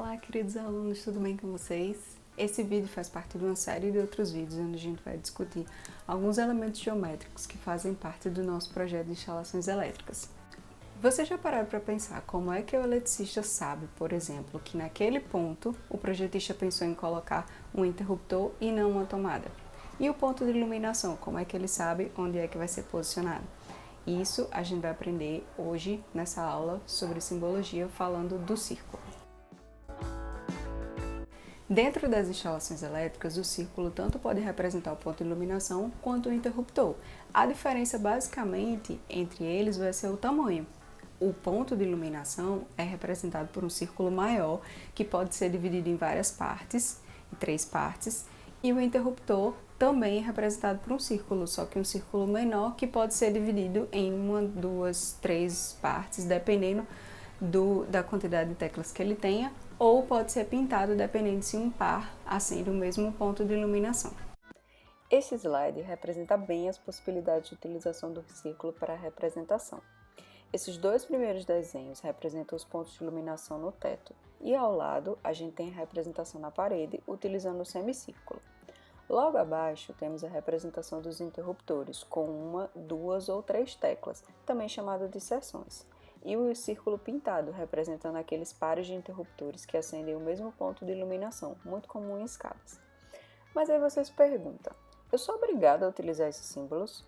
Olá, queridos alunos, tudo bem com vocês? Esse vídeo faz parte de uma série de outros vídeos onde a gente vai discutir alguns elementos geométricos que fazem parte do nosso projeto de instalações elétricas. Você já parou para pensar como é que o eletricista sabe, por exemplo, que naquele ponto o projetista pensou em colocar um interruptor e não uma tomada? E o ponto de iluminação, como é que ele sabe onde é que vai ser posicionado? Isso a gente vai aprender hoje nessa aula sobre simbologia falando do círculo. Dentro das instalações elétricas, o círculo tanto pode representar o ponto de iluminação quanto o interruptor. A diferença basicamente entre eles vai ser o tamanho. O ponto de iluminação é representado por um círculo maior, que pode ser dividido em várias partes, em 3 partes, e o interruptor também é representado por um círculo, só que um círculo menor que pode ser dividido em 1, 2, 3 partes, dependendo da quantidade de teclas que ele tenha, ou pode ser pintado dependendo se um par acende o mesmo ponto de iluminação. Esse slide representa bem as possibilidades de utilização do círculo para a representação. Esses 2 primeiros desenhos representam os pontos de iluminação no teto, e ao lado a gente tem a representação na parede utilizando o semicírculo. Logo abaixo temos a representação dos interruptores, com 1, 2 ou 3 teclas, também chamada de seções, e o círculo pintado, representando aqueles pares de interruptores que acendem o mesmo ponto de iluminação, muito comum em escadas. Mas aí você se pergunta, eu sou obrigada a utilizar esses símbolos?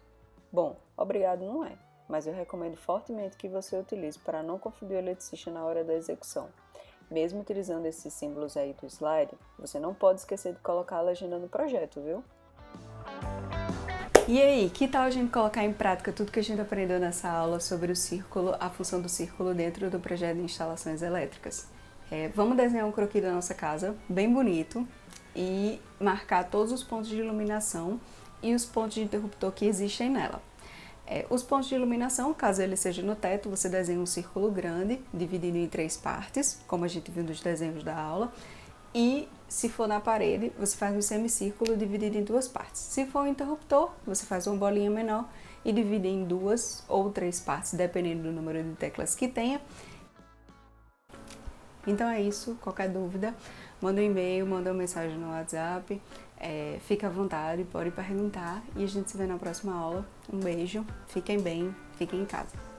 Bom, obrigado não é, mas eu recomendo fortemente que você utilize para não confundir o eletricista na hora da execução. Mesmo utilizando esses símbolos aí do slide, você não pode esquecer de colocar a legenda no projeto, viu? E aí, que tal a gente colocar em prática tudo que a gente aprendeu nessa aula sobre o círculo, a função do círculo dentro do projeto de instalações elétricas? Vamos desenhar um croquis da nossa casa, bem bonito, e marcar todos os pontos de iluminação e os pontos de interruptor que existem nela. Os pontos de iluminação, caso ele seja no teto, você desenha um círculo grande, dividido em 3 partes, como a gente viu nos desenhos da aula, e se for na parede, você faz um semicírculo dividido em 2 partes. Se for um interruptor, você faz uma bolinha menor e divide em 2 ou 3 partes, dependendo do número de teclas que tenha. Então é isso, qualquer dúvida, manda um e-mail, manda uma mensagem no WhatsApp, fica à vontade, pode perguntar e a gente se vê na próxima aula. Um beijo, fiquem bem, fiquem em casa.